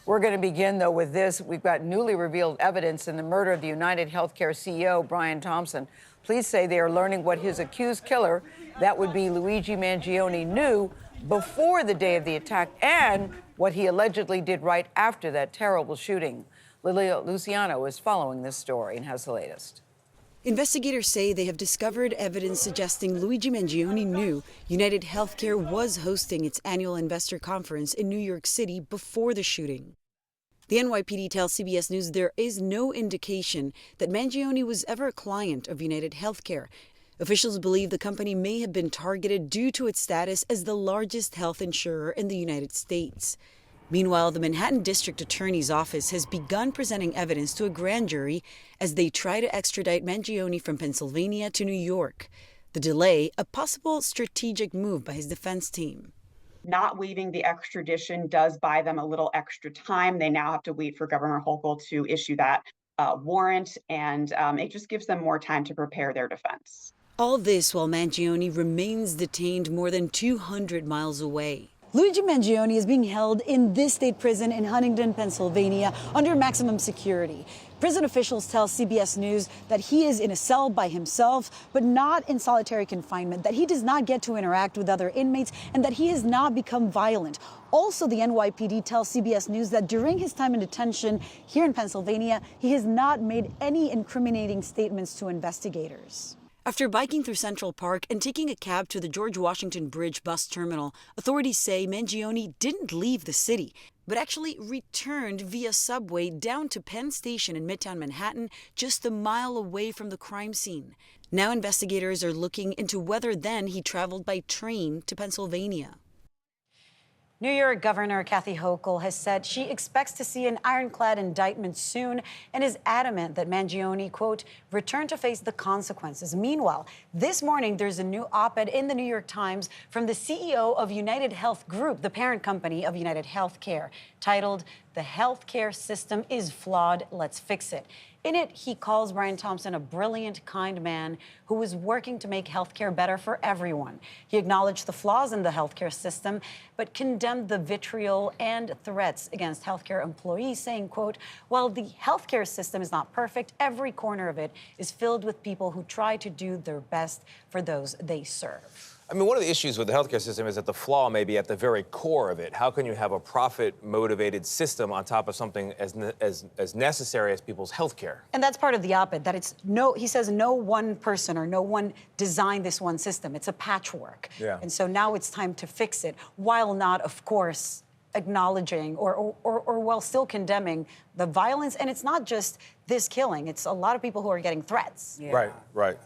We're going to begin, though, with this. We've got newly revealed evidence in the murder of the UnitedHealthcare CEO, Brian Thompson. Police say they are learning what his accused killer, that would be Luigi Mangione, knew before the day of the attack and what he allegedly did right after that terrible shooting. Lilia Luciano is following this story and has the latest. Investigators say they have discovered evidence suggesting Luigi Mangione knew UnitedHealthcare was hosting its annual investor conference in New York City before the shooting. The NYPD tells CBS News there is no indication that Mangione was ever a client of UnitedHealthcare. Officials believe the company may have been targeted due to its status as the largest health insurer in the United States. Meanwhile, the Manhattan District Attorney's Office has begun presenting evidence to a grand jury as they try to extradite Mangione from Pennsylvania to New York. The delay, a possible strategic move by his defense team. Not waiving the extradition does buy them a little extra time. They now have to wait for Governor Hochul to issue that warrant, and it just gives them more time to prepare their defense. All this while Mangione remains detained more than 200 miles away. Luigi Mangione is being held in this state prison in Huntington, Pennsylvania, under maximum security. Prison officials tell CBS News that he is in a cell by himself, but not in solitary confinement, that he does not get to interact with other inmates, and that he has not become violent. Also, the NYPD tells CBS News that during his time in detention here in Pennsylvania, he has not made any incriminating statements to investigators. After biking through Central Park and taking a cab to the George Washington Bridge bus terminal, authorities say Mangione didn't leave the city, but actually returned via subway down to Penn Station in Midtown Manhattan, just a mile away from the crime scene. Now investigators are looking into whether then he traveled by train to Pennsylvania. New York Governor Kathy Hochul has said she expects to see an ironclad indictment soon and is adamant that Mangione, quote, return to face the consequences. Meanwhile, this morning, there's a new op-ed in the New York Times from the CEO of United Health Group, the parent company of UnitedHealthcare, titled, "The healthcare system is flawed, let's fix it." In it, he calls Brian Thompson a brilliant, kind man who is working to make healthcare better for everyone. He acknowledged the flaws in the healthcare system, but condemned the vitriol and threats against healthcare employees, saying, quote, while the healthcare system is not perfect, every corner of it is filled with people who try to do their best for those they serve. I mean, one of the issues with the healthcare system is that the flaw may be at the very core of it. How can you have a profit-motivated system on top of something as necessary as people's healthcare? And that's part of the op-ed, that it's he says no one person or no one designed this one system. It's a patchwork. Yeah. And so now it's time to fix it, while not, of course, acknowledging or while still condemning the violence. And it's not just this killing. It's a lot of people who are getting threats. Yeah. Right.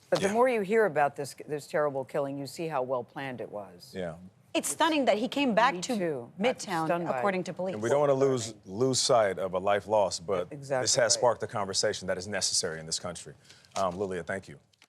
But the more you hear about this terrible killing, you see how well planned it was. Yeah. It's stunning that he came back to Midtown, according to police. And we don't want to lose sight of a life lost, but Exactly this has sparked a conversation that is necessary in this country. Lilia, thank you.